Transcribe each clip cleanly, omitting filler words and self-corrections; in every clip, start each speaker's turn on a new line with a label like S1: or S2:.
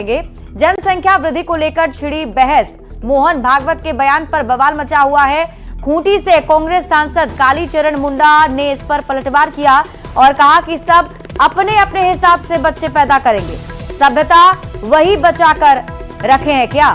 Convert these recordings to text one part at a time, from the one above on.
S1: जनसंख्या वृद्धि को लेकर छिड़ी बहस। मोहन भागवत के बयान पर बवाल मचा हुआ है। खूंटी से कांग्रेस सांसद कालीचरण मुंडा ने इस पर पलटवार किया और कहा कि सब अपने अपने हिसाब से बच्चे पैदा करेंगे, सभ्यता वही बचाकर रखे हैं क्या।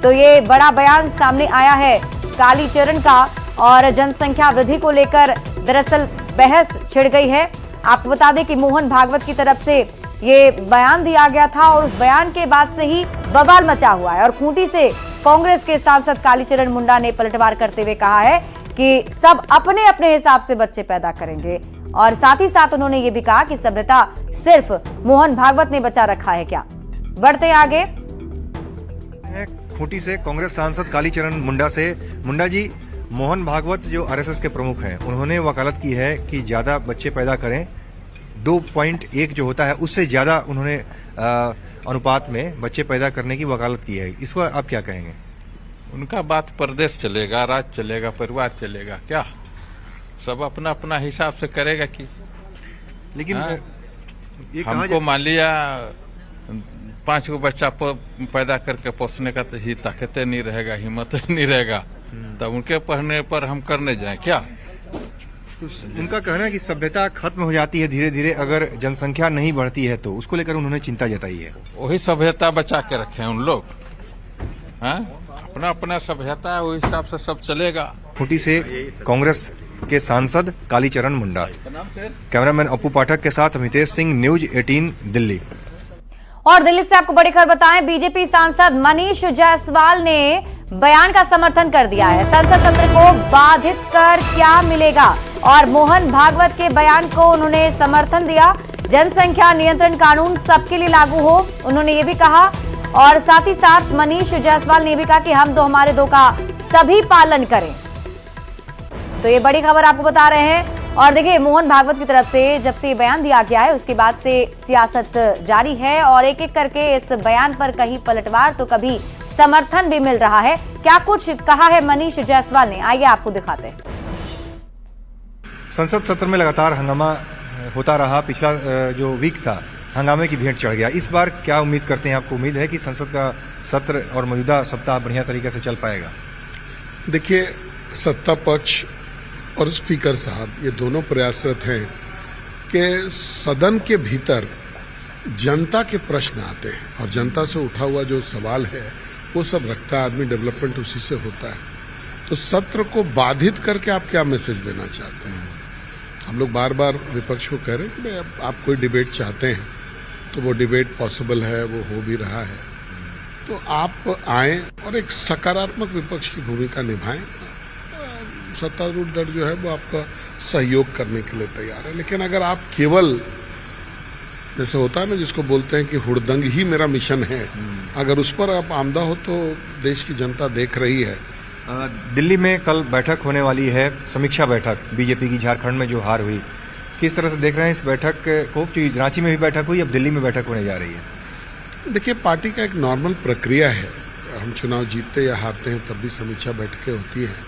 S1: तो ये बड़ा बयान सामने आया है कालीचरण का और जनसंख्या वृद्धि को लेकर दरअसल बहस छिड़ गई है। आपको बता दें कि मोहन भागवत की तरफ से ये बयान दिया गया था और उस बयान के बाद से ही बवाल मचा हुआ है और खूंटी से कांग्रेस के सांसद कालीचरण मुंडा ने पलटवार करते हुए कहा है कि सब अपने अपने हिसाब से बच्चे पैदा करेंगे और साथ ही साथ उन्होंने ये भी कहा कि सभ्यता सिर्फ मोहन भागवत ने बचा रखा है क्या। बढ़ते आगे।
S2: खूंटी से कांग्रेस सांसद कालीचरण मुंडा से, मुंडा जी, मोहन भागवत जो आरएसएस के प्रमुख हैं, उन्होंने वकालत की है कि ज्यादा बच्चे पैदा करें, 2.1 जो होता है उससे ज्यादा उन्होंने अनुपात में बच्चे पैदा करने की वकालत की है। इसको आप क्या कहेंगे?
S3: उनका बात प्रदेश चलेगा, राज्य चलेगा, परिवार चलेगा क्या? सब अपना अपना हिसाब से करेगा कि
S2: लेकिन
S3: ये हमको मान लिया 5 को बच्चा पैदा करके पोसने का तो ही ताकत नहीं रहेगा, हिम्मत नहीं रहेगा, तब उनके पढ़ने पर हम करने जाए क्या?
S2: तो उनका कहना है कि सभ्यता खत्म हो जाती है धीरे धीरे अगर जनसंख्या नहीं बढ़ती है, तो उसको लेकर उन्होंने चिंता जताई है।
S3: वही सभ्यता बचा के रखे हैं उन लोग। अपना अपना सभ्यता है, वही हिसाब से सब चलेगा।
S2: खूंटी से कांग्रेस के सांसद कालीचरण मुंडा। कैमरामैन अपू पाठक के साथ अमितेश सिंह, न्यूज 18 दिल्ली।
S1: और दिल्ली से आपको बड़ी खबर बताएं, बीजेपी सांसद मनीष जायसवाल ने बयान का समर्थन कर दिया है। संसद सत्र को बाधित कर क्या मिलेगा और मोहन भागवत के बयान को उन्होंने समर्थन दिया। जनसंख्या नियंत्रण कानून सबके लिए लागू हो, उन्होंने ये भी कहा और साथ ही साथ मनीष जायसवाल ने भी कहा कि हम दो हमारे दो का सभी पालन करें। तो ये बड़ी खबर आपको बता रहे हैं। और देखिए, मोहन भागवत की तरफ से जब से ये बयान दिया गया है उसके बाद से सियासत जारी है और एक एक करके इस बयान पर कहीं पलटवार तो कभी समर्थन भी मिल रहा है। क्या कुछ कहा है मनीष जायसवाल ने, आइए आपको दिखाते हैं।
S2: संसद सत्र में लगातार हंगामा होता रहा, पिछला जो वीक था हंगामे की भेंट चढ़ गया। इस बार क्या उम्मीद करते हैं? आपको उम्मीद है कि संसद का सत्र और मौजूदा सप्ताह बढ़िया तरीके से चल पाएगा?
S4: देखिए, सत्ता पक्ष और स्पीकर साहब ये दोनों प्रयासरत हैं कि सदन के भीतर जनता के प्रश्न आते हैं और जनता से उठा हुआ जो सवाल है वो सब रखता है आदमी, डेवलपमेंट उसी से होता है। तो सत्र को बाधित करके आप क्या मैसेज देना चाहते हैं? हम लोग बार बार विपक्ष को कह रहे हैं कि भाई आप कोई डिबेट चाहते हैं तो वो डिबेट पॉसिबल है, वो हो भी रहा है। तो आप आएं और एक सकारात्मक विपक्ष की भूमिका निभाएं। सत्तारूढ़ दल जो है वो आपका सहयोग करने के लिए तैयार है, लेकिन अगर आप केवल जैसे होता है ना जिसको बोलते हैं कि हुड़दंग ही मेरा मिशन है, अगर उस पर आप आमदा हो तो देश की जनता देख रही है।
S2: दिल्ली में कल बैठक होने वाली है, समीक्षा बैठक बीजेपी की झारखंड में जो हार हुई, किस तरह से देख रहे हैं इस बैठक को? क्योंकि रांची में भी बैठक हुई, अब दिल्ली में बैठक होने जा रही है।
S4: देखिए, पार्टी का एक नॉर्मल प्रक्रिया है, हम चुनाव जीतते या हारते हैं तब भी समीक्षा बैठकें होती हैं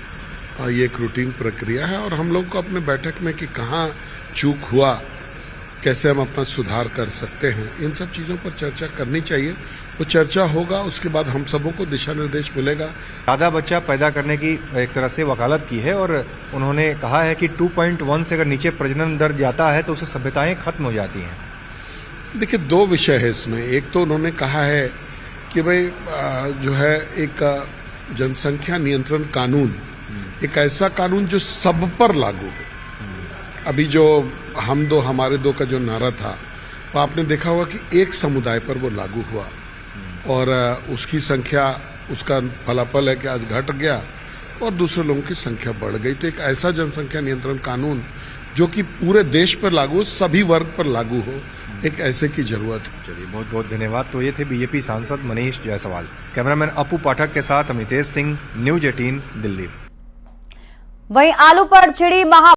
S4: और ये एक रूटीन प्रक्रिया है और हम लोग को अपने बैठक में कि कहाँ चूक हुआ, कैसे हम अपना सुधार कर सकते हैं, इन सब चीज़ों पर चर्चा करनी चाहिए। वो चर्चा होगा, उसके बाद हम सबों को दिशा निर्देश मिलेगा।
S2: ज्यादा बच्चा पैदा करने की एक तरह से वकालत की है और उन्होंने कहा है कि 2.1 से अगर नीचे प्रजनन दर जाता है तो उससे सभ्यताएं खत्म हो जाती हैं।
S4: देखिए, 2 विषय है इसमें। एक तो उन्होंने कहा है कि भाई जो है एक जनसंख्या नियंत्रण कानून, एक ऐसा कानून जो सब पर लागू हो। अभी जो हम दो हमारे दो का जो नारा था वो आपने देखा होगा कि एक समुदाय पर वो लागू हुआ और उसकी संख्या, उसका फलाफल है कि आज घट गया और दूसरे लोगों की संख्या बढ़ गई। तो एक ऐसा जनसंख्या नियंत्रण कानून जो कि पूरे देश पर लागू हो, सभी वर्ग पर लागू हो, एक ऐसे की जरूरत है।
S2: चलिए, बहुत बहुत धन्यवाद। तो ये थे बीजेपी सांसद मनीष जायसवाल। कैमरामैन अपू पाठक के साथ अमितेश सिंह, न्यूज 18 दिल्ली।
S1: वहीं आलू पर छिड़ी